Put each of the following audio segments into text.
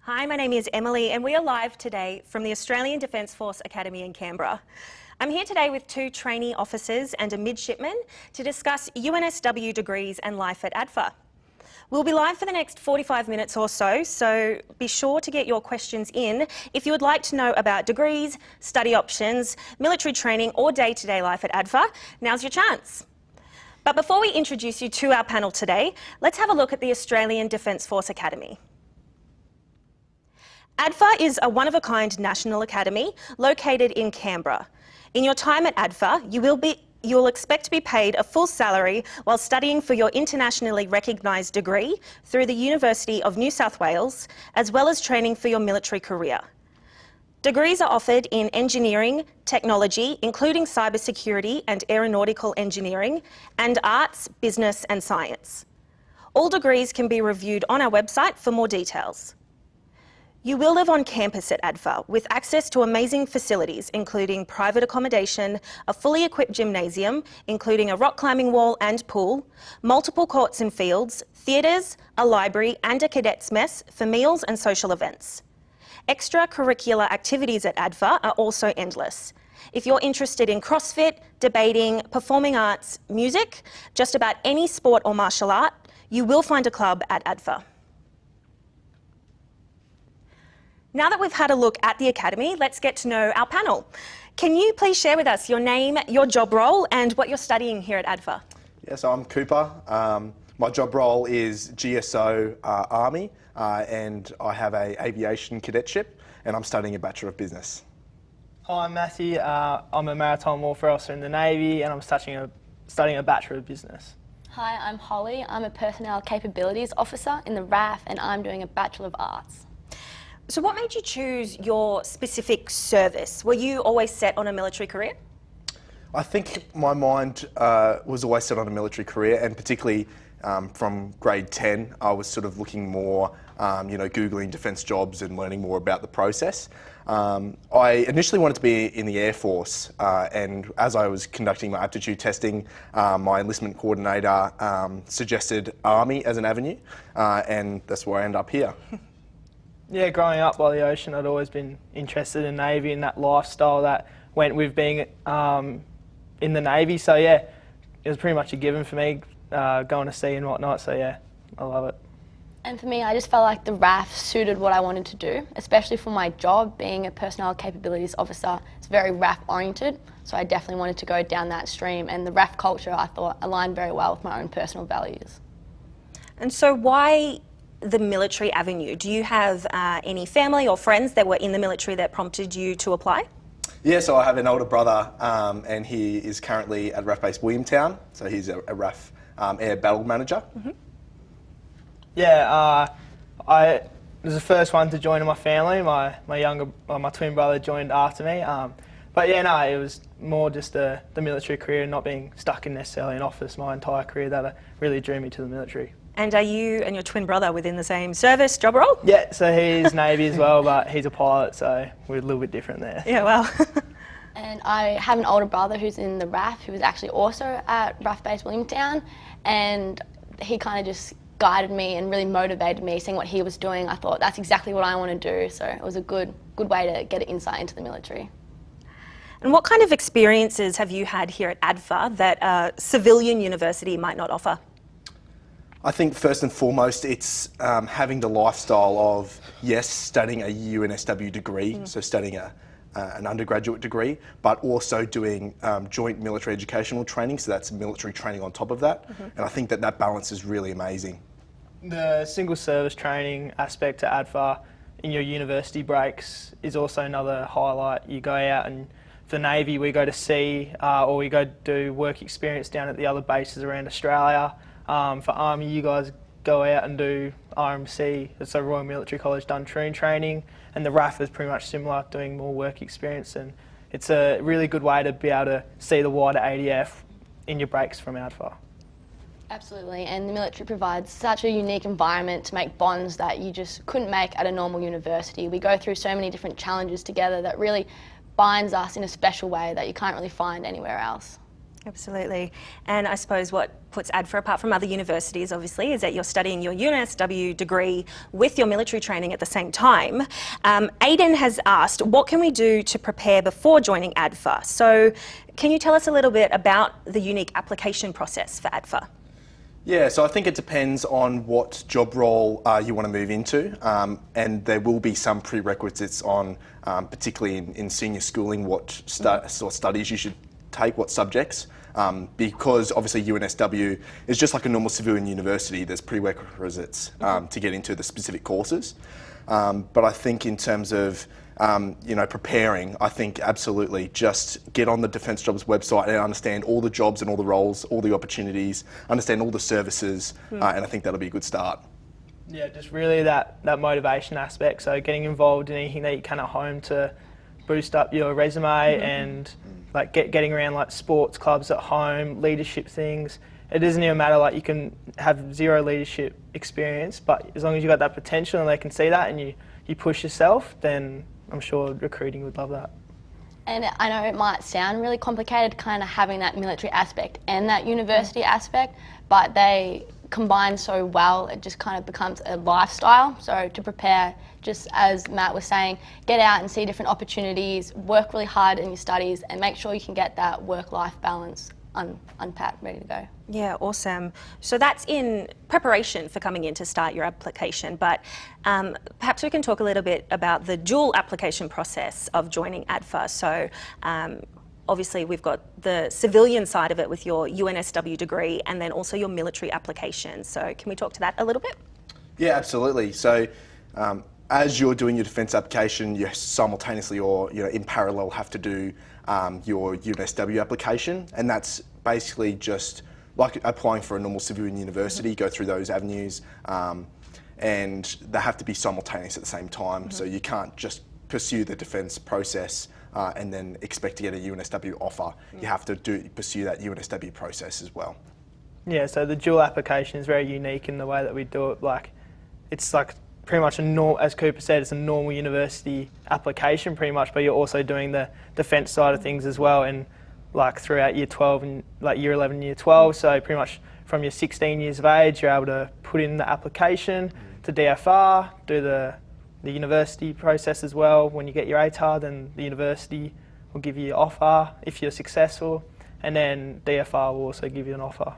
Hi, my name is Emily and we are live today from the Australian Defence Force Academy in Canberra. I'm here today with two trainee officers and a midshipman to discuss UNSW degrees and life at Adfa. We'll be live for the next 45 minutes or so be sure to get your questions in if you would like to know about degrees, study options, military training or day-to-day life at Adfa. Now's your chance. But before we introduce you to our panel today, let's have a look at the Australian Defence Force Academy. Adfa is a one-of-a-kind national academy located in Canberra. In your time at Adfa, you will expect to be paid a full salary while studying for your internationally recognised degree through the University of New South Wales, as well as training for your military career. Degrees are offered in engineering, technology, including cybersecurity and aeronautical engineering, and arts, business and science. All degrees can be reviewed on our website for more details. You will live on campus at Adfa with access to amazing facilities, including private accommodation, a fully equipped gymnasium, including a rock climbing wall and pool, multiple courts and fields, theatres, a library and a cadets mess for meals and social events. Extracurricular activities at Adfa are also endless. If you're interested in CrossFit, debating, performing arts, music, just about any sport or martial art, you will find a club at Adfa. Now that we've had a look at the Academy, let's get to know our panel. Can you please share with us your name, your job role and what you're studying here at Adfa? Yes, I'm Cooper. My job role is GSO Army and I have an aviation cadetship and I'm studying a Bachelor of Business. Hi, I'm Matthew. I'm a maritime warfare officer in the Navy and I'm studying a Bachelor of Business. Hi, I'm Holly. I'm a Personnel Capabilities Officer in the RAF and I'm doing a Bachelor of Arts. So what made you choose your specific service? Were you always set on a military career? I think my mind was always set on a military career, and particularly from grade 10, I was sort of looking more, Googling defence jobs and learning more about the process. I initially wanted to be in the Air Force, and as I was conducting my aptitude testing, my enlistment coordinator suggested Army as an avenue, and that's where I ended up here. Yeah, growing up by the ocean, I'd always been interested in Navy and that lifestyle that went with being in the Navy. So yeah, it was pretty much a given for me, going to sea and whatnot. So yeah, I love it. And for me, I just felt like the RAF suited what I wanted to do, especially for my job, being a Personnel Capabilities Officer. It's very RAF oriented, so I definitely wanted to go down that stream, and the RAF culture I thought aligned very well with my own personal values. And so why the military avenue? Do you have any family or friends that were in the military that prompted you to apply? Yeah, so I have an older brother and he is currently at RAF Base Williamtown, so he's a RAF Air Battle Manager. Mm-hmm. Yeah, I was the first one to join in my family. My twin brother joined after me. But yeah, no, it was more just the military career and not being stuck in necessarily an office my entire career that really drew me to the military. And are you and your twin brother within the same service job role? Yeah, so he's Navy as well, but he's a pilot, so we're a little bit different there. Yeah, well. And I have an older brother who's in the RAF, who was actually also at RAF Base Williamtown, and he kind of just guided me and really motivated me, seeing what he was doing. I thought that's exactly what I want to do, so it was a good way to get an insight into the military. And what kind of experiences have you had here at Adfa that a civilian university might not offer? I think first and foremost it's having the lifestyle of, yes, studying a UNSW degree, so studying an undergraduate degree, but also doing joint military educational training, so that's military training on top of that. And I think that balance is really amazing. The single service training aspect to Adfa in your university breaks is also another highlight. You go out, and for Navy we go to sea or we go do work experience down at the other bases around Australia. For Army, you guys go out and do RMC, so Royal Military College Duntroon training, and the RAF is pretty much similar, doing more work experience, and it's a really good way to be able to see the wider ADF in your breaks from Adfa. Absolutely, and the military provides such a unique environment to make bonds that you just couldn't make at a normal university. We go through so many different challenges together that really binds us in a special way that you can't really find anywhere else. Absolutely. And I suppose what puts Adfa apart from other universities, obviously, is that you're studying your UNSW degree with your military training at the same time. Aidan has asked, what can we do to prepare before joining Adfa? So can you tell us a little bit about the unique application process for Adfa? Yeah, so I think it depends on what job role you want to move into, and there will be some prerequisites on, particularly in senior schooling, what sort of studies you should take, what subjects, because obviously UNSW is just like a normal civilian university. There's prerequisites to get into the specific courses, but I think in terms of preparing, I think absolutely just get on the Defence Jobs website and understand all the jobs and all the roles, all the opportunities, understand all the services, and I think that'll be a good start. Yeah, just really that motivation aspect. So getting involved in anything that you can at home to boost up your resume and like getting around like sports clubs at home, leadership things. It doesn't even matter, like you can have zero leadership experience, but as long as you've got that potential and they can see that and you push yourself, then I'm sure recruiting would love that. And I know it might sound really complicated kind of having that military aspect and that university aspect, but they combine so well, it just kind of becomes a lifestyle. So to prepare, just as Matt was saying, get out and see different opportunities, work really hard in your studies and make sure you can get that work-life balance unpacked, ready to go. Yeah, awesome. So that's in preparation for coming in to start your application, but perhaps we can talk a little bit about the dual application process of joining Adfa. So obviously we've got the civilian side of it with your UNSW degree and then also your military application. So can we talk to that a little bit? Yeah, absolutely. So as you're doing your defence application, you simultaneously or in parallel have to do your UNSW application, and that's basically just like applying for a normal civilian university, go through those avenues, and they have to be simultaneous at the same time. So you can't just pursue the defence process and then expect to get a UNSW offer. You have to pursue that UNSW process as well. Yeah, so the dual application is very unique in the way that we do it. Like, it's like pretty much as Cooper said, it's a normal university application pretty much, but you're also doing the defence side of things as well, and like throughout year 12 and like year 11 and year 12, so pretty much from your 16 years of age, you're able to put in the application to DFR, do the university process as well. When you get your ATAR, then the university will give you your offer if you're successful, and then DFR will also give you an offer.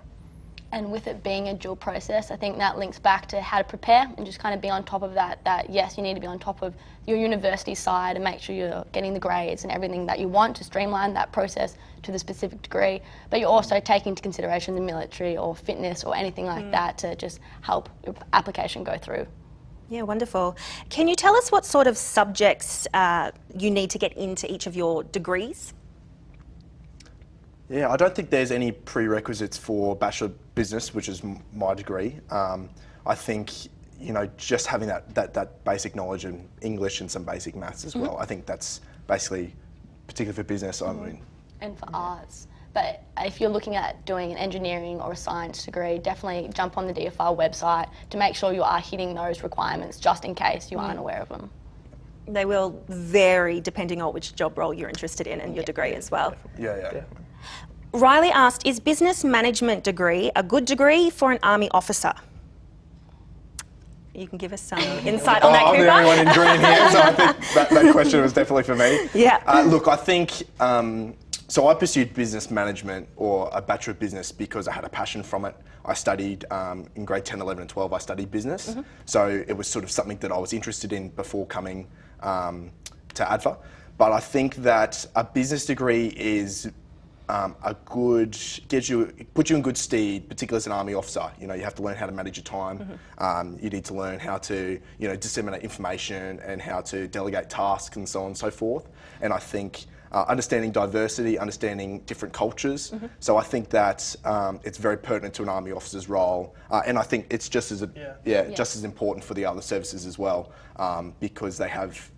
And with it being a dual process, I think that links back to how to prepare and just kind of be on top of that yes, you need to be on top of your university side and make sure you're getting the grades and everything that you want to streamline that process to the specific degree, but you're also taking into consideration the military or fitness or anything like that to just help your application go through. Yeah, wonderful. Can you tell us what sort of subjects you need to get into each of your degrees? Yeah, I don't think there's any prerequisites for Bachelor of Business, which is my degree. I think just having that basic knowledge in English and some basic maths as well. I think that's basically, particularly for business, I mean. And for arts. But if you're looking at doing an engineering or a science degree, definitely jump on the DFR website to make sure you are hitting those requirements, just in case you aren't aware of them. They will vary depending on which job role you're interested in and your degree as well. Yeah. Definitely. Riley asked, is business management degree a good degree for an Army officer? You can give us some insight on that, Cooper. I'm the only one in green here, so I think that question was definitely for me. Yeah. Look, I think, so I pursued business management or a Bachelor of Business because I had a passion from it. I studied, in grade 10, 11 and 12, I studied business. So it was sort of something that I was interested in before coming to Adfa. But I think that a business degree is puts you in good stead, particularly as an Army officer. You have to learn how to manage your time. You need to learn how to, disseminate information and how to delegate tasks and so on and so forth. And I think understanding diversity, understanding different cultures. So I think that it's very pertinent to an Army officer's role, and I think it's just as just as important for the other services as well, because they have,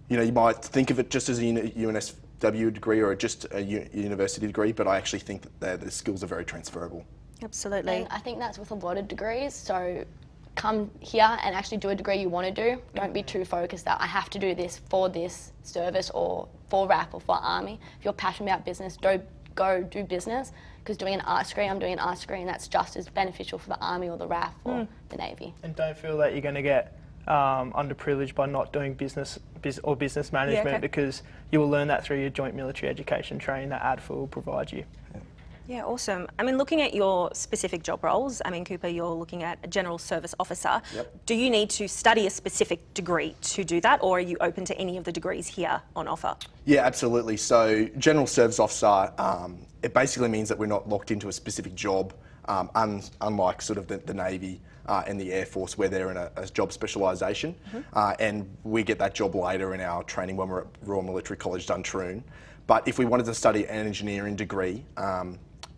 you might think of it just as a UNSW degree or just a university degree, but I actually think that the skills are very transferable. Absolutely. And I think that's with a lot of degrees. So come here and actually do a degree you want to do. Don't be too focused that I have to do this for this service or for RAP or for Army. If you're passionate about business, go do business, because doing an arts degree, I'm doing an arts degree, and that's just as beneficial for the Army or the RAF or the Navy. And don't feel that you're going to get underprivileged by not doing business management, because you will learn that through your joint military education training that Adfa will provide you. Yeah, awesome. I mean, looking at your specific job roles, I mean, Cooper, you're looking at a general service officer. Yep. Do you need to study a specific degree to do that, or are you open to any of the degrees here on offer? Yeah, absolutely. So general service officer, it basically means that we're not locked into a specific job, unlike sort of the Navy and the Air Force, where they're in a job specialisation. And we get that job later in our training when we're at Royal Military College Duntroon. But if we wanted to study an engineering degree,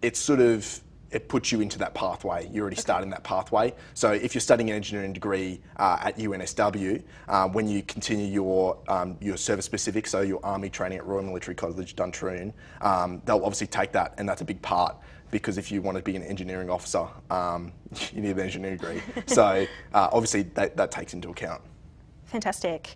it puts you into that pathway. You're already starting that pathway. So if you're studying an engineering degree at UNSW, when you continue your service specific, so your Army training at Royal Military College Duntroon, they'll obviously take that, and that's a big part, because if you want to be an engineering officer, you need an engineering degree. So obviously that takes into account. Fantastic.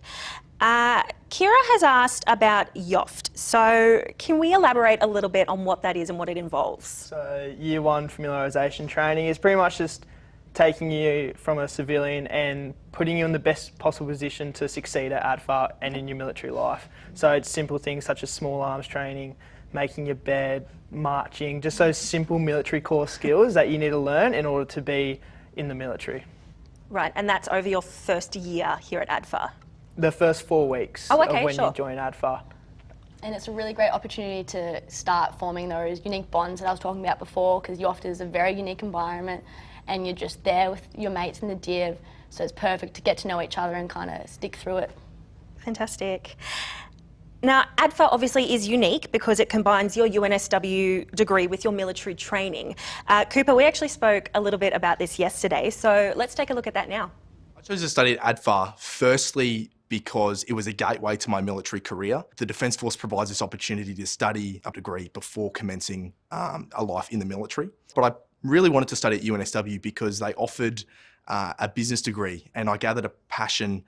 Kira has asked about YOFT. So can we elaborate a little bit on what that is and what it involves? So year 1 familiarisation training is pretty much just taking you from a civilian and putting you in the best possible position to succeed at Adfa and in your military life. So it's simple things such as small arms training, making your bed, marching, just those simple military core skills that you need to learn in order to be in the military. Right, and that's over your first year here at Adfa? The first 4 weeks of when sure. you join Adfa. And it's a really great opportunity to start forming those unique bonds that I was talking about before, because YOFT is a very unique environment and you're just there with your mates in the div, so it's perfect to get to know each other and kind of stick through it. Fantastic. Now, Adfa obviously is unique because it combines your UNSW degree with your military training. Cooper, we actually spoke a little bit about this yesterday, so let's take a look at that now. I chose to study at Adfa firstly because it was a gateway to my military career. The Defence Force provides this opportunity to study a degree before commencing a life in the military. But I really wanted to study at UNSW because they offered a business degree, and I gathered a passion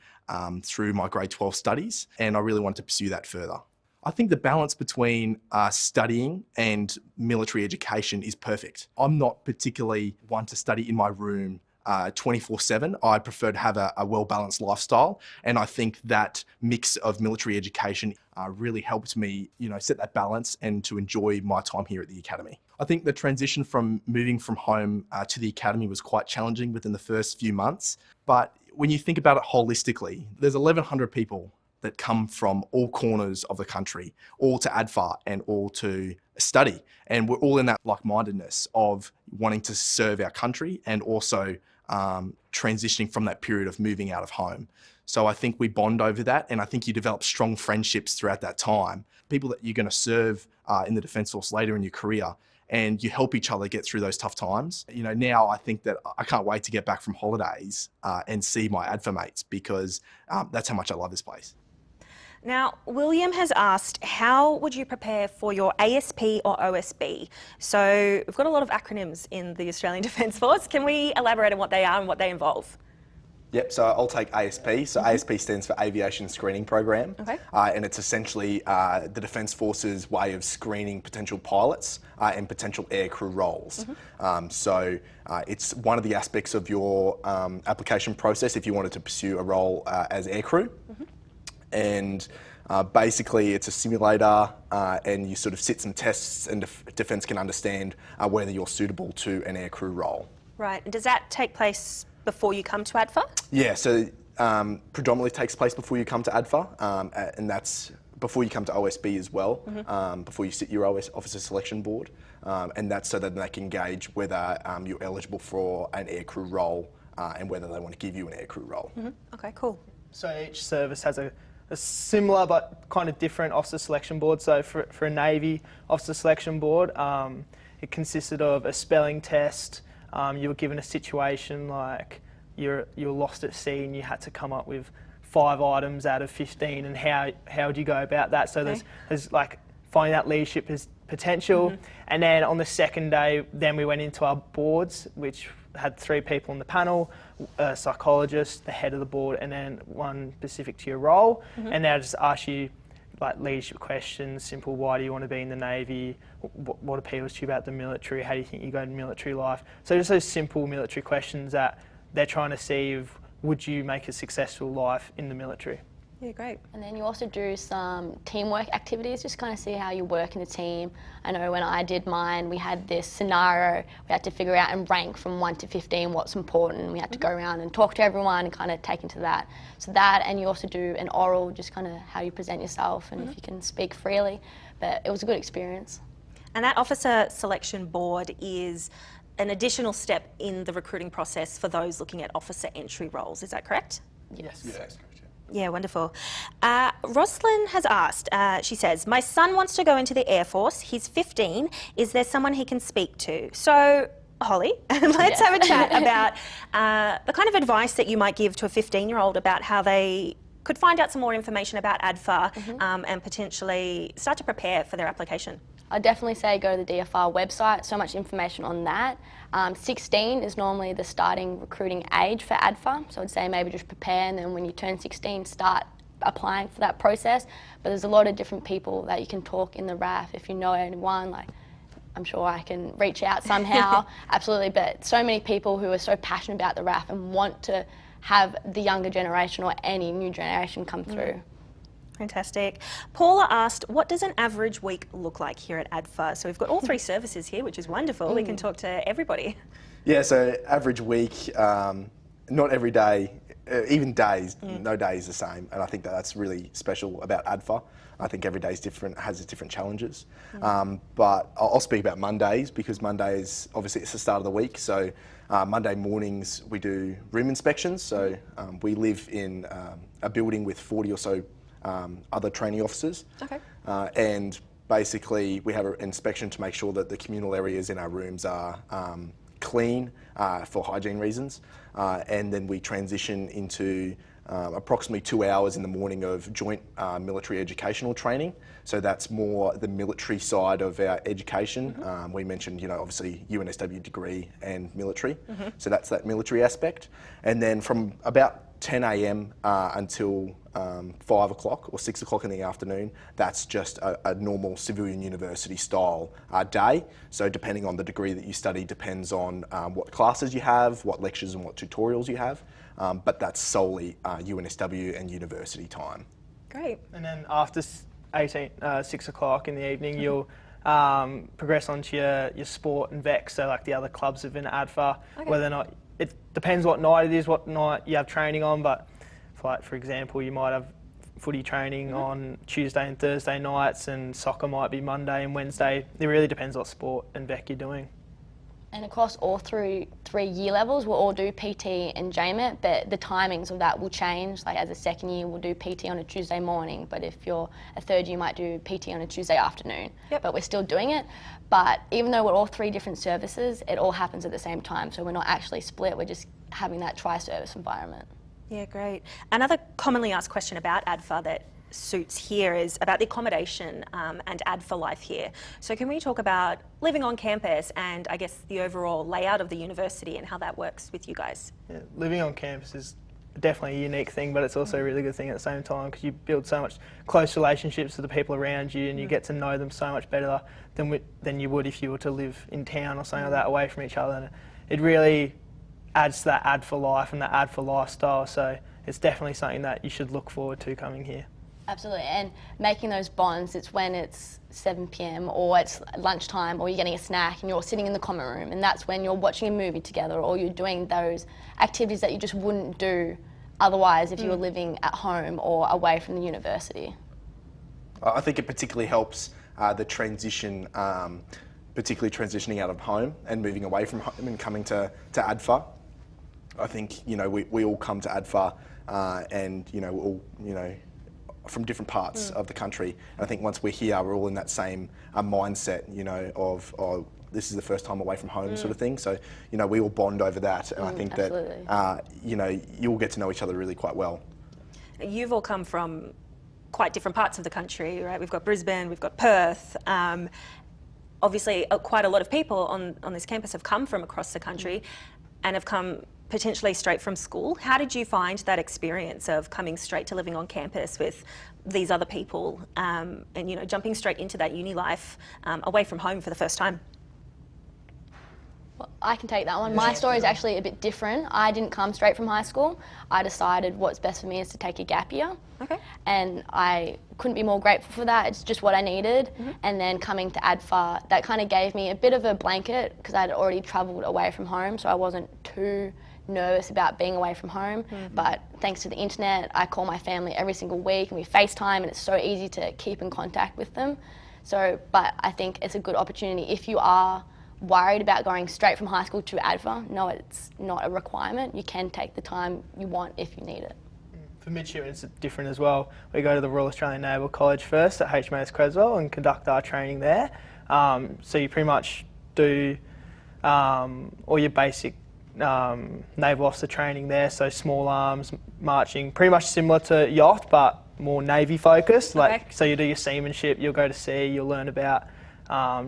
through my grade 12 studies, and I really wanted to pursue that further. I think the balance between studying and military education is perfect. I'm not particularly one to study in my room 24/7. I prefer to have a well-balanced lifestyle, and I think that mix of military education really helped me, set that balance and to enjoy my time here at the academy. I think the transition from moving from home to the academy was quite challenging within the first few months, but when you think about it holistically, there's 1,100 people that come from all corners of the country, all to Adfa and all to study, and we're all in that like-mindedness of wanting to serve our country and also transitioning from that period of moving out of home. So I think we bond over that, and I think you develop strong friendships throughout that time. People that you're going to serve in the Defence Force later in your career, and you help each other get through those tough times. Now I think that I can't wait to get back from holidays and see my Adfa mates, because that's how much I love this place. Now, William has asked, how would you prepare for your ASP or OSB? So we've got a lot of acronyms in the Australian Defence Force. Can we elaborate on what they are and what they involve? Yep, so I'll take ASP. So ASP stands for Aviation Screening Program. Okay. And it's essentially the Defence Force's way of screening potential pilots and potential aircrew roles. It's one of the aspects of your application process if you wanted to pursue a role as aircrew. And basically it's a simulator and you sort of sit some tests, and Defence can understand whether you're suitable to an aircrew role. Right, and does that take place before you come to Adfa? Yeah, so predominantly takes place before you come to Adfa, and that's before you come to OSB as well, before you sit your Officer Selection Board, and that's so that they can gauge whether you're eligible for an aircrew role and whether they want to give you an aircrew role. Okay, cool. So each service has a similar but kind of different officer selection board. So for a Navy officer selection board, it consisted of a spelling test. You were given a situation like you're lost at sea and you had to come up with 5 items out of 15, and how would you go about that? So there's like finding out leadership potential. And then on the second day, then we went into our boards, which had 3 people on the panel, a psychologist, the head of the board, and then one specific to your role. And they'll just ask you like leadership questions, simple, why do you want to be in the Navy? What appeals to you about the military? How do you think you go to military life? So just those simple military questions that they're trying to see if would you make a successful life in the military? Yeah, great. And then you also do some teamwork activities, just kind of see how you work in a team. I know when I did mine, we had this scenario, we had to figure out and rank from 1 to 15 what's important. We had to go around and talk to everyone and kind of take into that. So that, and you also do an oral, just kind of how you present yourself and if you can speak freely. But it was a good experience. And that officer selection board is an additional step in the recruiting process for those looking at officer entry roles. Is that correct? Yes. Yeah, that's correct. Yeah, wonderful. Roslyn has asked, she says, my son wants to go into the Air Force. He's 15. Is there someone he can speak to? So, Holly, let's have a chat about the kind of advice that you might give to a 15-year-old about how they could find out some more information about Adfa and potentially start to prepare for their application. I'd definitely say go to the DFR website, so much information on that. 16 is normally the starting recruiting age for Adfa, so I'd say maybe just prepare and then when you turn 16 start applying for that process. But there's a lot of different people that you can talk in the RAF. If you know anyone, like I'm sure I can reach out somehow, absolutely, but so many people who are so passionate about the RAF and want to have the younger generation or any new generation come through. Fantastic. Paula asked, what does an average week look like here at Adfa? So we've got all three services here, which is wonderful. We can talk to everybody. Yeah, so average week, not every day, even days, no day is the same. And I think that's really special about Adfa. I think every day is different, has its different challenges. But I'll speak about Mondays because Mondays, obviously it's the start of the week. So Monday mornings we do room inspections. So we live in a building with 40 or so other training officers. Okay. And basically we have an inspection to make sure that the communal areas in our rooms are clean for hygiene reasons. And then we transition into approximately 2 hours in the morning of joint military educational training. So that's more the military side of our education. We mentioned, obviously UNSW degree and military. So that's that military aspect. And then from about 10 a.m. Until 5 o'clock or 6 o'clock in the afternoon, that's just a normal civilian university style day. So depending on the degree that you study depends on what classes you have, what lectures and what tutorials you have, but that's solely UNSW and university time. Great. And then after 6 o'clock in the evening, you'll progress onto your sport and VEX, so like the other clubs within Adfa, whether or not, it depends what night it is, what night you have training on, but for example, you might have footy training on Tuesday and Thursday nights and soccer might be Monday and Wednesday. It really depends what sport and VEC you're doing. And across all three year levels, we'll all do PT and JMET, but the timings of that will change. Like as a second year, we'll do PT on a Tuesday morning, but if you're a third year, you might do PT on a Tuesday afternoon. But we're still doing it. But even though we're all three different services, it all happens at the same time. So we're not actually split, we're just having that tri-service environment. Yeah, great. Another commonly asked question about Adfa that suits here is about the accommodation and Adfa life here. So can we talk about living on campus and I guess the overall layout of the university and how that works with you guys? Yeah, living on campus is definitely a unique thing, but it's also a really good thing at the same time because you build so much close relationships with the people around you and you get to know them so much better than you would if you were to live in town or something like that away from each other. And it really adds to that Adfa life and that Adfa lifestyle, so it's definitely something that you should look forward to coming here. Absolutely, and making those bonds, it's when it's 7 p.m. or it's lunchtime or you're getting a snack and you're all sitting in the common room, and that's when you're watching a movie together or you're doing those activities that you just wouldn't do otherwise if you were living at home or away from the university. I think it particularly helps the transition, particularly transitioning out of home and moving away from home and coming to Adfa. I think, we all come to Adfa and, we're all, from different parts of the country. And I think once we're here, we're all in that same mindset, of this is the first time away from home sort of thing. So, we all bond over that. And I think that, you'll get to know each other really quite well. You've all come from quite different parts of the country, right? We've got Brisbane, we've got Perth. Obviously, quite a lot of people on this campus have come from across the country and have come potentially straight from school. How did you find that experience of coming straight to living on campus with these other people and, you know, jumping straight into that uni life away from home for the first time? Well, I can take that one. My story is actually a bit different. I didn't come straight from high school. I decided what's best for me is to take a gap year. Okay. And I couldn't be more grateful for that. It's just what I needed. And then coming to Adfa, that kind of gave me a bit of a blanket because I'd already travelled away from home, so I wasn't too nervous about being away from home. But thanks to the internet, I call my family every single week and we FaceTime, and it's so easy to keep in contact with them. So, but I think it's a good opportunity if you are worried about going straight from high school to Adfa. No, it's not a requirement. You can take the time you want if you need it. For midshipmen, it's different as well. We go to the Royal Australian Naval College first at HMAS Creswell and conduct our training there. So you pretty much do all your basic naval officer training there, so small arms, marching, pretty much similar to yacht, but more Navy focused. Like, so you do your seamanship, you'll go to sea, you'll learn about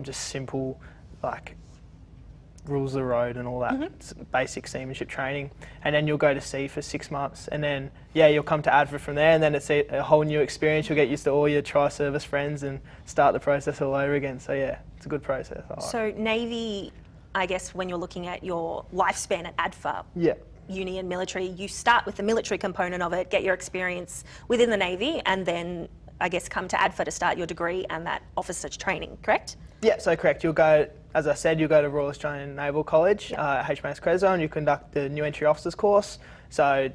just simple, like, rules of the road and all that basic seamanship training, and then you'll go to sea for 6 months, and then you'll come to Adfa from there, and then it's a whole new experience. You'll get used to all your tri-service friends and start the process all over again. So yeah, it's a good process. So Navy, I guess when you're looking at your lifespan at Adfa, uni and military, you start with the military component of it, get your experience within the Navy, and then I guess come to Adfa to start your degree and that officer training, correct? Yeah, so correct. You'll go, as I said, you'll go to Royal Australian Naval College, HMAS Creswell, and you conduct the new entry officers course. So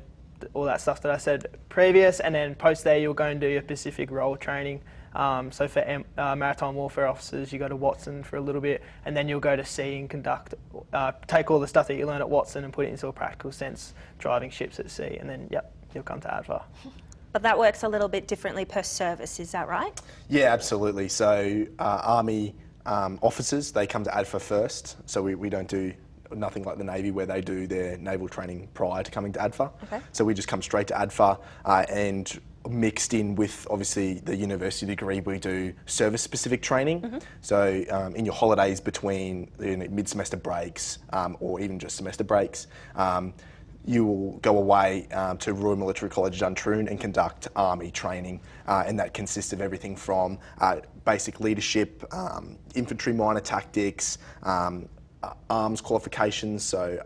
all that stuff that I said previous, and then post there you'll go and do your Pacific role training. So for maritime warfare officers, you go to Watson for a little bit, and then you'll go to sea and conduct, take all the stuff that you learn at Watson and put it into a practical sense, driving ships at sea, and then you'll come to Adfa. But that works a little bit differently per service, is that right? Yeah, absolutely. So Army officers, they come to Adfa first. So we don't do nothing like the Navy where they do their naval training prior to coming to Adfa. Okay. So we just come straight to Adfa and mixed in with obviously the university degree, we do service-specific training. So in your holidays between mid-semester breaks or even just semester breaks, you will go away to Royal Military College Duntroon and conduct Army training, and that consists of everything from basic leadership, infantry minor tactics, arms qualifications, so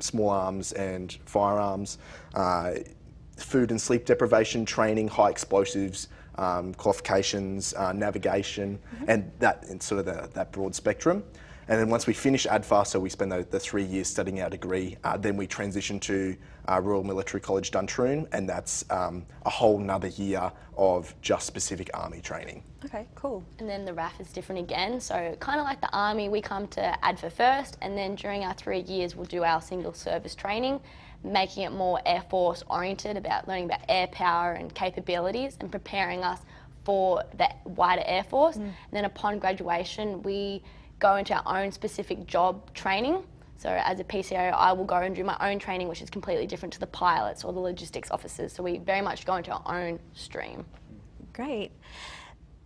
small arms and firearms, food and sleep deprivation training, high explosives qualifications, navigation, and sort of that broad spectrum. And then once we finish Adfa, so we spend the 3 years studying our degree, then we transition to Royal Military College Duntroon, and that's a whole nother year of just specific Army training. Okay, cool. And then the RAF is different again. So kind of like the Army, we come to Adfa first, and then during our 3 years, we'll do our single service training, making it more Air Force oriented, about learning about air power and capabilities and preparing us for the wider Air Force. And then upon graduation, we go into our own specific job training. So as a PCO, I will go and do my own training, which is completely different to the pilots or the logistics officers. So we very much go into our own stream. Great.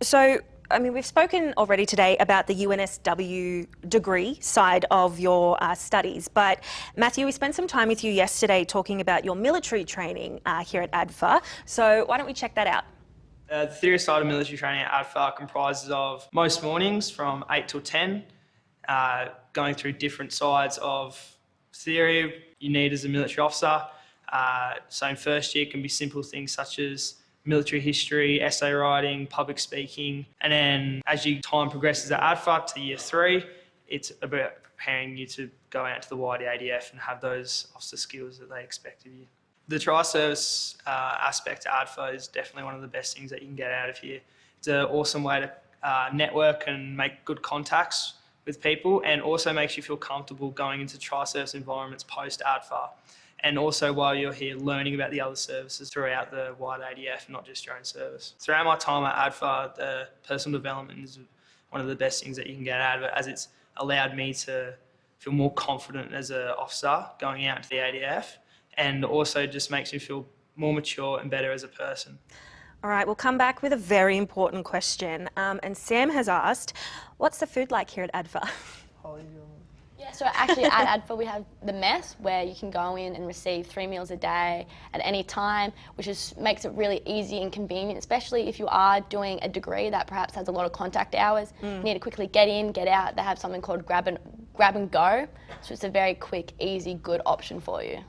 So, I mean, we've spoken already today about the UNSW degree side of your studies, but Matthew, we spent some time with you yesterday talking about your military training here at Adfa. So why don't we check that out? The theory side of military training at Adfa comprises of most mornings from 8 till 10, going through different sides of theory you need as a military officer. So in first year it can be simple things such as military history, essay writing, public speaking, and then as your time progresses at Adfa to year 3, it's about preparing you to go out to the wider ADF and have those officer skills that they expect of you. The tri-service aspect of Adfa is definitely one of the best things that you can get out of here. It's an awesome way to network and make good contacts with people, and also makes you feel comfortable going into tri-service environments post-Adfa. And also while you're here, learning about the other services throughout the wider ADF, not just your own service. Throughout my time at Adfa, the personal development is one of the best things that you can get out of it, as it's allowed me to feel more confident as an officer going out to the ADF, and also just makes me feel more mature and better as a person. All right, we'll come back with a very important question. And Sam has asked, what's the food like here at Adfa? Yeah, So actually at Adfa we have the mess where you can go in and receive 3 meals a day at any time, which makes it really easy and convenient, especially if you are doing a degree that perhaps has a lot of contact hours. You need to quickly get in, get out. They have something called grab and go, so it's a very quick, easy, good option for you.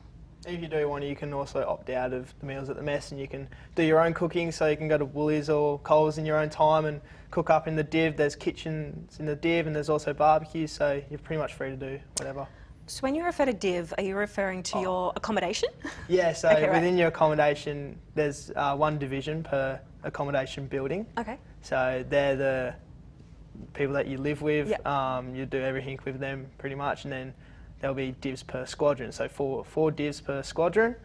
If you do want to, you can also opt out of the meals at the mess and you can do your own cooking, so you can go to Woolies or Coles in your own time and cook up in the div. There's kitchens in the div and there's also barbecues, so you're pretty much free to do whatever. So when you refer to div, are you referring to your accommodation? Yeah, so Okay, right. within your accommodation, there's one division per accommodation building. Okay. So they're the people that you live with. Yep. You do everything with them pretty much, and then there'll be divs per squadron. So four divs per squadron.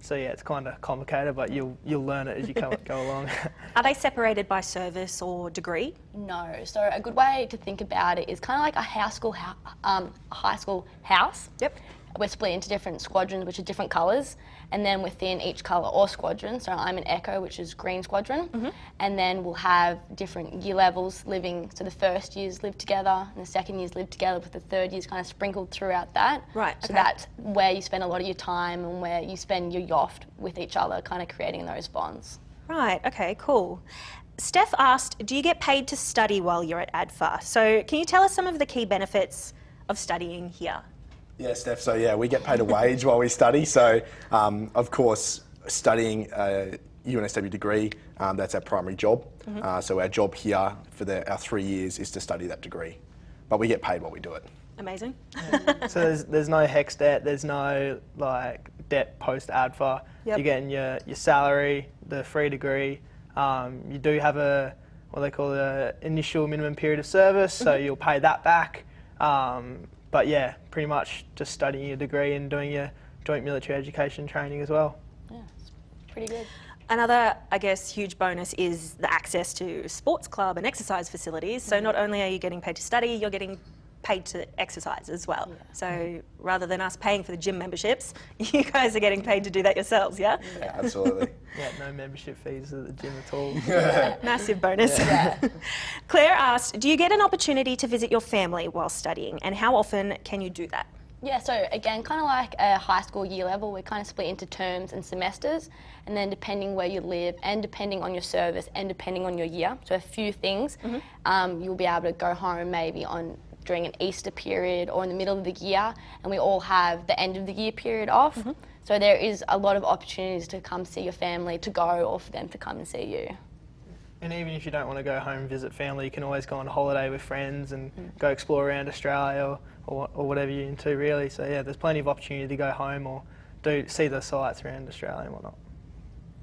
So yeah, it's kind of complicated, but you'll learn it as you go along. Are they separated by service or degree? No. So a good way to think about it is kind of like a high school house. Yep. We're split into different squadrons, which are different colours, and then within each colour or squadron, so I'm an Echo, which is green squadron, and then we'll have different year levels living, so the first years live together, and the second years live together, with the third years kind of sprinkled throughout that. Right, So okay. that's where you spend a lot of your time and where you spend your yacht with each other, kind of creating those bonds. Right, okay, cool. Steph asked, do you get paid to study while you're at Adfa? So can you tell us some of the key benefits of studying here? Yeah, Steph, so yeah, we get paid a wage while we study. So, of course, studying a UNSW degree, that's our primary job. So our job here for our 3 years is to study that degree. But we get paid while we do it. Amazing. So there's no HEX debt, there's no like debt post ADFA. Yep. You're getting your salary, the free degree. You do have what they call an initial minimum period of service, so you'll pay that back. But yeah, pretty much just studying your degree and doing your joint military education training as well. Yeah, it's pretty good. Another, I guess, huge bonus is the access to sports club and exercise facilities. So not only are you getting paid to study, you're getting paid to exercise as well. Yeah. So rather than us paying for the gym memberships, you guys are getting paid to do that yourselves, yeah? Yeah, absolutely. Yeah, no membership fees at the gym at all. Massive bonus. Claire asked, do you get an opportunity to visit your family while studying, and how often can you do that? Yeah, so again, kind of like a high school year level, we're kind of split into terms and semesters, and then depending where you live and depending on your service and depending on your year, so a few things, you'll be able to go home maybe during an Easter period or in the middle of the year, and we all have the end of the year period off. So there is a lot of opportunities to come see your family, to go, or for them to come and see you. And even if you don't want to go home and visit family, you can always go on holiday with friends and go explore around Australia or whatever you're into really. So yeah, there's plenty of opportunity to go home or see the sights around Australia and whatnot.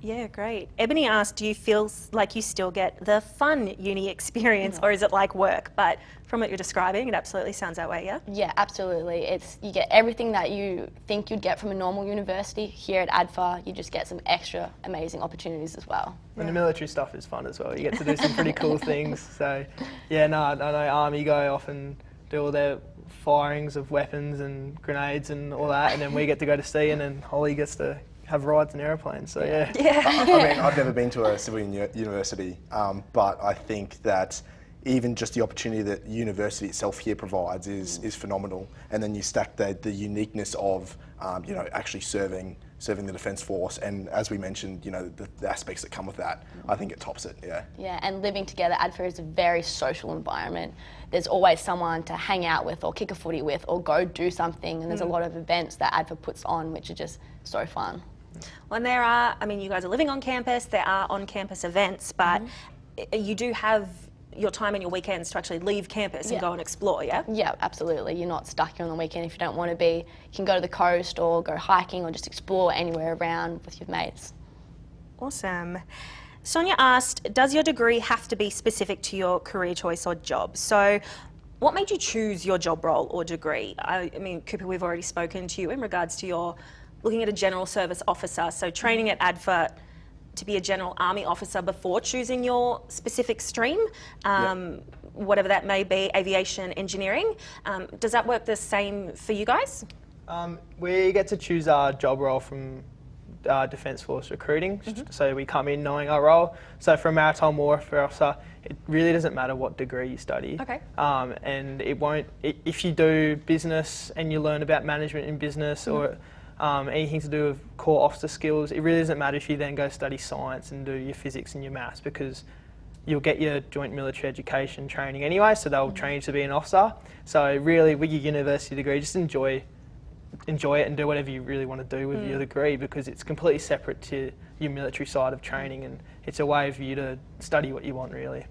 Yeah, great. Ebony asked, do you feel like you still get the fun uni experience or is it like work? But from what you're describing, it absolutely sounds that way, yeah? Yeah, absolutely. You get everything that you think you'd get from a normal university. Here at Adfa, you just get some extra amazing opportunities as well. And the military stuff is fun as well. You get to do some pretty cool things. So yeah, no, I know Army go off and do all their firings of weapons and grenades and all that, and then we get to go to sea, and then Holly gets to have rides in airplanes. So yeah. I mean, I've never been to a civilian university, but I think that even just the opportunity that university itself here provides is phenomenal. And then you stack the uniqueness of actually serving the Defence Force, and as we mentioned, the aspects that come with that. I think it tops it. Yeah. Yeah, and living together, Adfa is a very social environment. There's always someone to hang out with, or kick a footy with, or go do something. And there's a lot of events that Adfa puts on, which are just so fun. Well, and there are, I mean, you guys are living on campus, there are on-campus events, but you do have your time and your weekends to actually leave campus and go and explore, yeah? Yeah, absolutely. You're not stuck here on the weekend if you don't want to be. You can go to the coast or go hiking or just explore anywhere around with your mates. Awesome. Sonia asked, does your degree have to be specific to your career choice or job? So what made you choose your job role or degree? I mean, Cooper, we've already spoken to you in regards to your looking at a general service officer, so training at Adfa to be a general army officer before choosing your specific stream, whatever that may be, aviation, engineering. Does that work the same for you guys? We get to choose our job role from Defence Force recruiting. So we come in knowing our role. So for a maritime warfare officer, it really doesn't matter what degree you study. Okay. And it won't, if you do business and you learn about management in business or anything to do with core officer skills, it really doesn't matter if you then go study science and do your physics and your maths, because you'll get your joint military education training anyway, so they'll train you to be an officer. So really, with your university degree, just enjoy it and do whatever you really want to do with your degree, because it's completely separate to your military side of training, and it's a way for you to study what you want, really.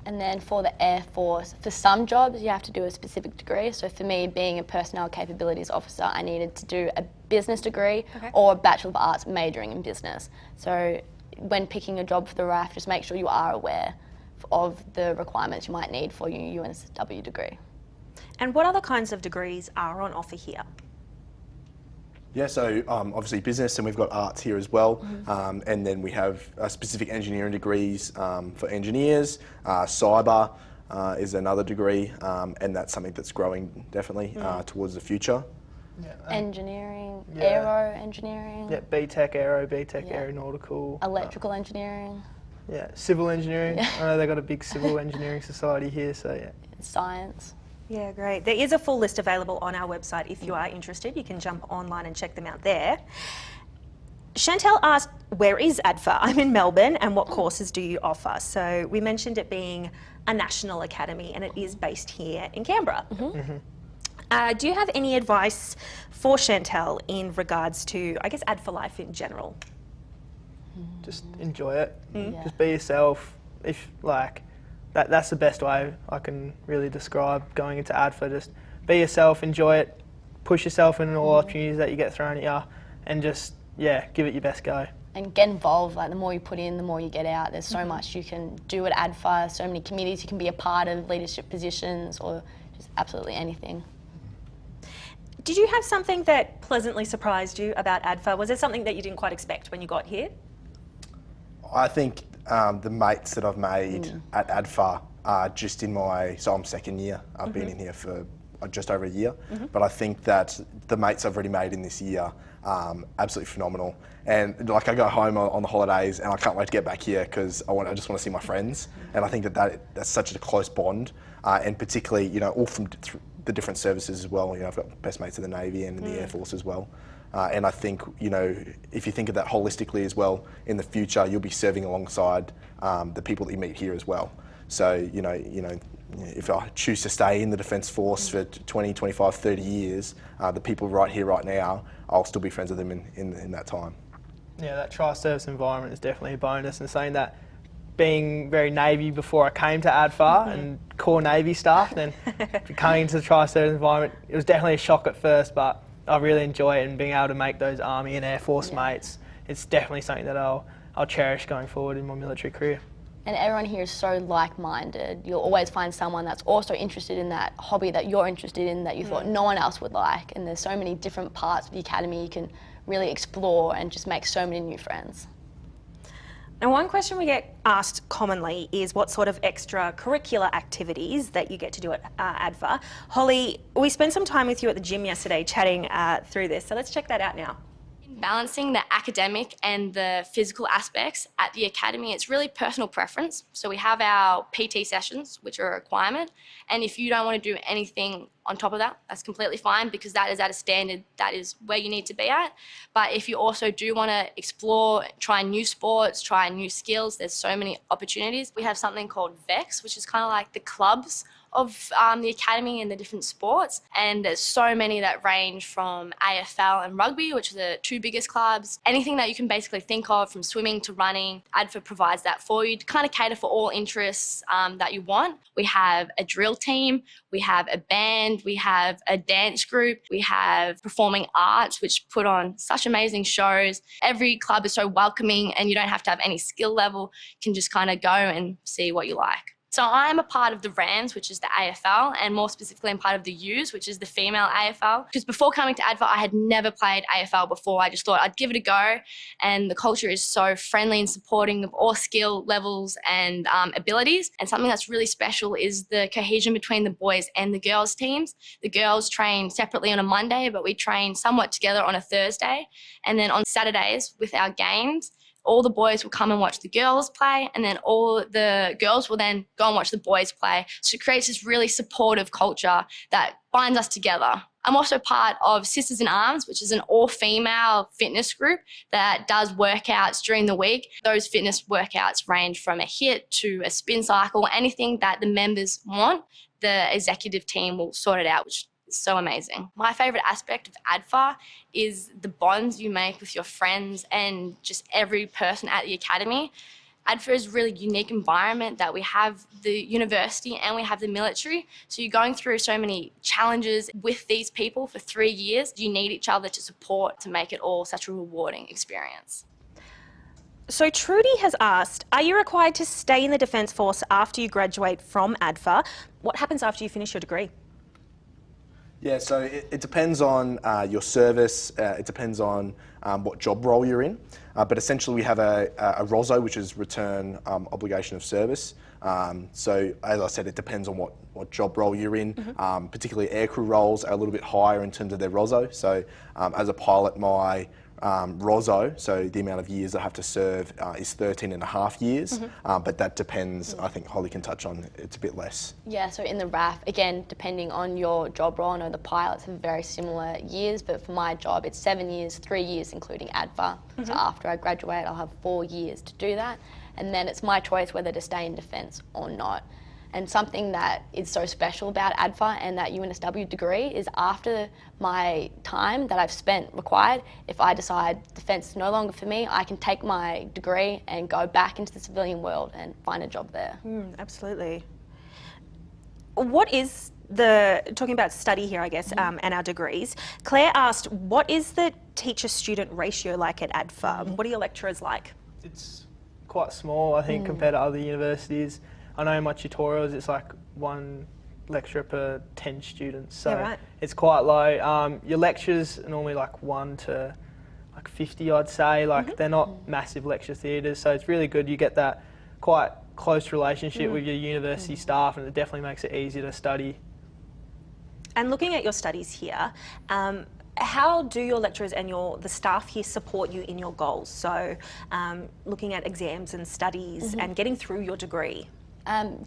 And then for the Air Force, for some jobs you have to do a specific degree. So for me, being a personnel capabilities officer, I needed to do a business degree or a Bachelor of Arts majoring in business. So when picking a job for the RAF, just make sure you are aware of the requirements you might need for your UNSW degree. And what other kinds of degrees are on offer here? Yeah, so obviously business, and we've got arts here as well. And then we have specific engineering degrees for engineers. Cyber is another degree, and that's something that's growing definitely towards the future. Engineering, aero engineering. Yeah, BTEC aero, BTEC aeronautical. Electrical engineering. Yeah, civil engineering. I know they've got a big civil engineering society here, so yeah. Science. Yeah, great. There is a full list available on our website. If you are interested, you can jump online and check them out there. Chantel asked, where is Adfa? I'm in Melbourne, and what courses do you offer? So we mentioned it being a national academy, and it is based here in Canberra. Do you have any advice for Chantel in regards to, I guess, Adfa life in general? Just enjoy it. Just be yourself. If that's the best way I can really describe going into Adfa. Just be yourself, enjoy it, push yourself in all opportunities that you get thrown at you, and just give it your best go. And get involved. Like, the more you put in, the more you get out. There's so much you can do at Adfa. So many committees you can be a part of, leadership positions, or just absolutely anything. Did you have something that pleasantly surprised you about Adfa? Was there something that you didn't quite expect when you got here? I think the mates that I've made at Adfa are just in so I'm second year. I've been in here for just over a year, but I think that the mates I've already made in this year, absolutely phenomenal. And like, I go home on the holidays and I can't wait to get back here because I just want to see my friends. And I think that's such a close bond, and particularly, all from the different services as well. I've got best mates in the Navy and in the Air Force as well. And I think, if you think of that holistically as well, in the future, you'll be serving alongside the people that you meet here as well. So, if I choose to stay in the Defence Force for 20, 25, 30 years, the people right here, right now, I'll still be friends with them in that time. Yeah, that tri-service environment is definitely a bonus, and saying that being very Navy before I came to Adfa and core Navy staff, then coming into the tri-service environment, it was definitely a shock at first, but I really enjoy it, and being able to make those Army and Air Force mates, it's definitely something that I'll cherish going forward in my military career. And everyone here is so like-minded. You'll always find someone that's also interested in that hobby that you're interested in, that you thought no one else would like. And there's so many different parts of the academy you can really explore and just make so many new friends. Now, one question we get asked commonly is what sort of extracurricular activities that you get to do at Adfa. Holly, we spent some time with you at the gym yesterday chatting through this, so let's check that out now. Balancing the academic and the physical aspects at the academy, it's really personal preference. So we have our PT sessions, which are a requirement, and if you don't want to do anything on top of that, that's completely fine, because that is at a standard that is where you need to be at. But if you also do want to explore, try new sports, try new skills, there's so many opportunities. We have something called VEX, which is kind of like the clubs of the academy and the different sports, and there's so many that range from AFL and rugby, which are the two biggest clubs. Anything that you can basically think of, from swimming to running, Adfa provides that for you to kind of cater for all interests that you want. We have a drill team, we have a band, we have a dance group, we have performing arts, which put on such amazing shows. Every club is so welcoming, and you don't have to have any skill level. You can just kind of go and see what you like. So I'm a part of the Rams, which is the AFL, and more specifically I'm part of the U's, which is the female AFL. Because before coming to Adfa, I had never played AFL before. I just thought I'd give it a go, and the culture is so friendly and supporting of all skill levels and abilities. And something that's really special is the cohesion between the boys and the girls teams. The girls train separately on a Monday, but we train somewhat together on a Thursday. And then on Saturdays with our games, all the boys will come and watch the girls play, and then all the girls will then go and watch the boys play. So it creates this really supportive culture that binds us together. I'm also part of Sisters in Arms, which is an all-female fitness group that does workouts during the week. Those fitness workouts range from a HIIT to a spin cycle, anything that the members want. The executive team will sort it out, which so amazing. My favourite aspect of Adfa is the bonds you make with your friends and just every person at the academy. Adfa is a really unique environment that we have the university and we have the military. So you're going through so many challenges with these people for 3 years. You need each other to support to make it all such a rewarding experience. So Trudy has asked, are you required to stay in the Defence Force after you graduate from Adfa? What happens after you finish your degree? Yeah, so it depends on your service, it depends on what job role you're in, but essentially we have a ROSO, which is Return Obligation of Service. So as I said, it depends on what job role you're in. Particularly aircrew roles are a little bit higher in terms of their ROSO. So as a pilot, my ROSO, so the amount of years I have to serve is 13 and a half years, but that depends, I think Holly can touch on, it's a bit less. Yeah, so in the RAF, again, depending on your job role, I know the pilots have very similar years, but for my job, it's 7 years, 3 years, including Adfa. So after I graduate, I'll have 4 years to do that. And then it's my choice whether to stay in defence or not. And something that is so special about Adfa and that UNSW degree is after my time that I've spent required, if I decide defence is no longer for me, I can take my degree and go back into the civilian world and find a job there. Absolutely. What is talking about study here, I guess, and our degrees, Claire asked, what is the teacher-student ratio like at Adfa? What are your lecturers like? It's quite small, I think, compared to other universities. I know in my tutorials it's like 1 lecturer per 10 students, so it's quite low. Your lectures are normally like 1 to like 50, I'd say. Like they're not massive lecture theatres, so it's really good. You get that quite close relationship with your university staff, and it definitely makes it easier to study. And looking at your studies here, how do your lecturers and the staff here support you in your goals? So looking at exams and studies and getting through your degree.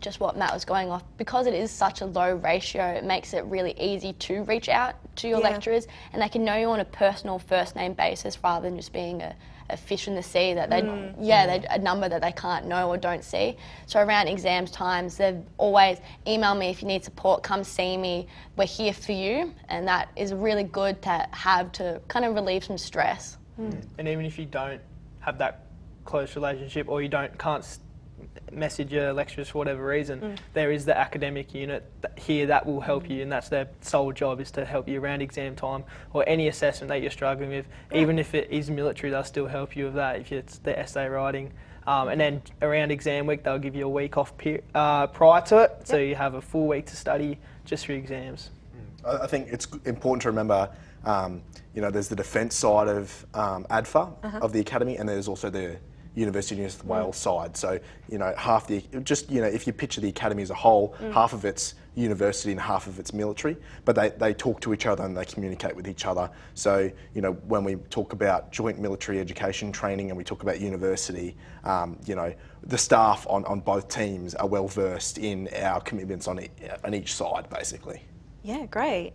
Just what Matt was going off, because it is such a low ratio, it makes it really easy to reach out to your lecturers, and they can know you on a personal first name basis rather than just being a fish in the sea that they're a number that they can't know or don't see. So around exams times, they've always email me if you need support, come see me, we're here for you, and that is really good to have to kind of relieve some stress. And even if you don't have that close relationship or you can't message your lecturers for whatever reason, there is the academic unit here that will help you, and that's their sole job, is to help you around exam time or any assessment that you're struggling with. Even if it is military, they'll still help you with that if it's the essay writing. And then around exam week, they'll give you a week off prior to it, so you have a full week to study just for exams. I think it's important to remember, there's the defence side of Adfa, of the academy, and there's also the University of New South Wales side. So, if you picture the academy as a whole, half of it's university and half of it's military, but they talk to each other and they communicate with each other. So, when we talk about joint military education training and we talk about university, the staff on both teams are well versed in our commitments on each side, basically. Yeah, great.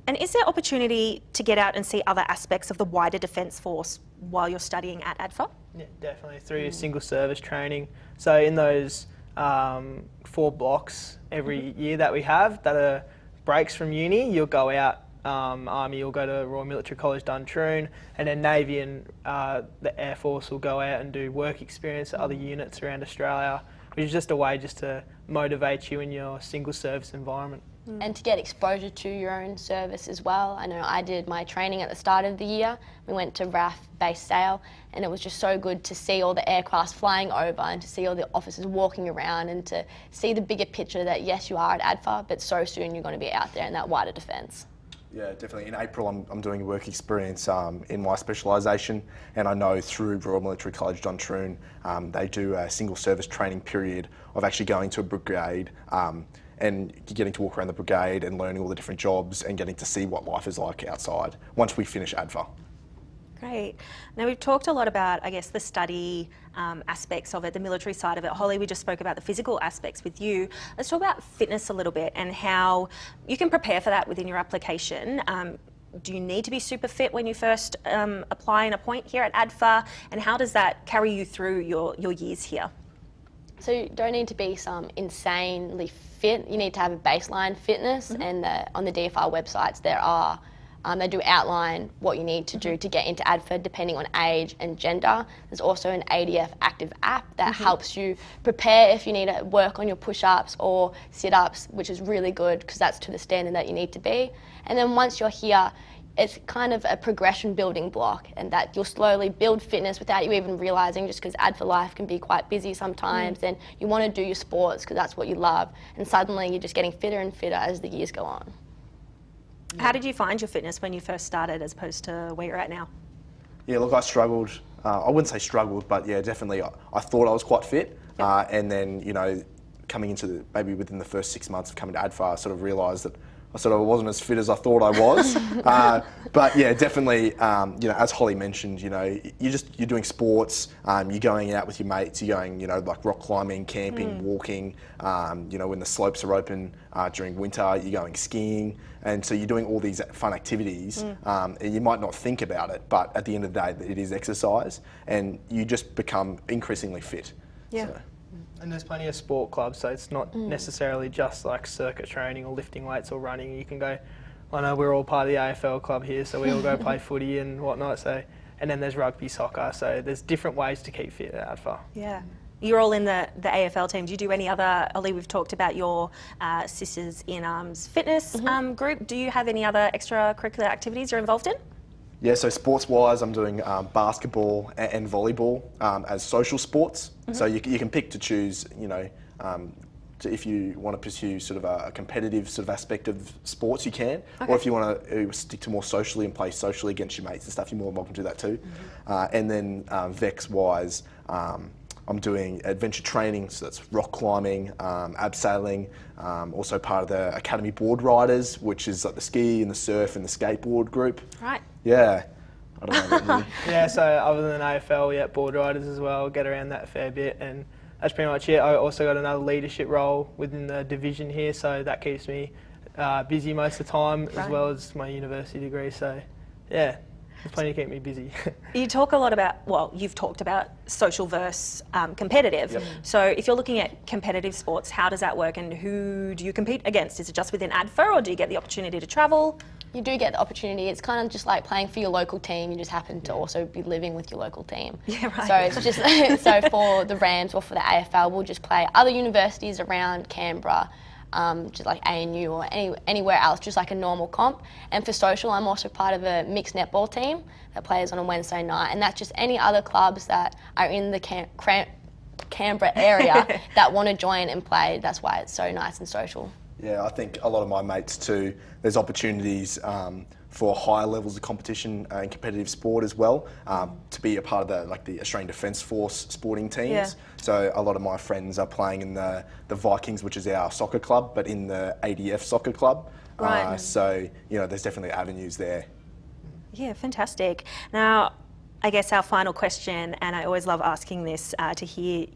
And is there opportunity to get out and see other aspects of the wider Defence Force while you're studying at Adfa? Yeah, definitely, through single service training. So in those 4 blocks every year that we have that are breaks from uni, you'll go out, Army, you'll go to Royal Military College Duntroon, and then Navy and the Air Force will go out and do work experience at other units around Australia, which is just a way just to motivate you in your single service environment. and to get exposure to your own service as well. I know I did my training at the start of the year. We went to RAF Base Sale, and it was just so good to see all the aircrafts flying over and to see all the officers walking around and to see the bigger picture that yes, you are at Adfa, but so soon you're going to be out there in that wider defence. Yeah, definitely. In April, I'm doing a work experience in my specialisation, and I know through Royal Military College Duntroon, they do a single service training period of actually going to a brigade and getting to walk around the brigade and learning all the different jobs and getting to see what life is like outside once we finish Adfa. Great. Now we've talked a lot about, I guess, the study aspects of it, the military side of it. Holly, we just spoke about the physical aspects with you. Let's talk about fitness a little bit and how you can prepare for that within your application. Do you need to be super fit when you first apply and appoint here at Adfa? And how does that carry you through your years here? So you don't need to be some insanely fit. You need to have a baseline fitness, and on the DFR websites there are they do outline what you need to do to get into Adfa depending on age and gender. There's also an ADF active app that helps you prepare if you need to work on your push-ups or sit-ups, which is really good because that's to the standard that you need to be. And then once you're here, it's kind of a progression building block, and that you'll slowly build fitness without you even realising, just because Adfa life can be quite busy sometimes, and you want to do your sports because that's what you love, and suddenly you're just getting fitter and fitter as the years go on. How did you find your fitness when you first started as opposed to where you're at now? Yeah, look, I struggled. I wouldn't say struggled, but yeah, definitely I thought I was quite fit. And then, you know, coming into maybe within the first 6 months of coming to Adfa, I sort of realised that I sort of wasn't as fit as I thought I was. But yeah, definitely, you know, as Holly mentioned, you know, you're doing sports, you're going out with your mates, you're going, you know, like rock climbing, camping, walking, you know, when the slopes are open during winter, you're going skiing. And so you're doing all these fun activities, and you might not think about it, but at the end of the day, it is exercise, and you just become increasingly fit. Yeah. So. And there's plenty of sport clubs, so it's not necessarily just like circuit training or lifting weights or running. You can go, I know we're all part of the AFL club here, so we all go play footy and whatnot. So, and then there's rugby, soccer, so there's different ways to keep fit at Adfa. Yeah. You're all in the AFL team. Do you do any other, Ollie, we've talked about your Sisters in Arms fitness group. Do you have any other extracurricular activities you're involved in? Yeah, so sports-wise, I'm doing basketball and volleyball as social sports. So you can pick to choose, you know, if you want to pursue sort of a competitive sort of aspect of sports, you can. Or if you want to stick to more socially and play socially against your mates and stuff, you're more than welcome to do that too. And then VEX-wise, I'm doing adventure training, so that's rock climbing, abseiling, also part of the Academy Board Riders, which is like the ski and the surf and the skateboard group. Right. Yeah. I don't know about you. Yeah, so other than AFL, yeah, board riders as well, get around that a fair bit, and that's pretty much it. I also got another leadership role within the division here, so that keeps me busy most of the time, as well as my university degree, so yeah. There's plenty to keep me busy. You talk a lot about, well, you've talked about social versus competitive. Yep. So if you're looking at competitive sports, how does that work and who do you compete against? Is it just within Adfa or do you get the opportunity to travel? You do get the opportunity. It's kind of just like playing for your local team. You just happen to also be living with your local team. Yeah, right. So it's just, so for the Rams or for the AFL, we'll just play other universities around Canberra, just like ANU or anywhere else, just like a normal comp. And for social, I'm also part of a mixed netball team that plays on a Wednesday night, and that's just any other clubs that are in the Canberra area that want to join and play. That's why it's so nice and social. Yeah, I think a lot of my mates too, there's opportunities for higher levels of competition and competitive sport as well, to be a part of the Australian Defence Force sporting teams. Yeah. So a lot of my friends are playing in the Vikings, which is our soccer club, but in the ADF soccer club. Right. So, you know, there's definitely avenues there. Yeah, fantastic. Now, I guess our final question, and I always love asking this to hear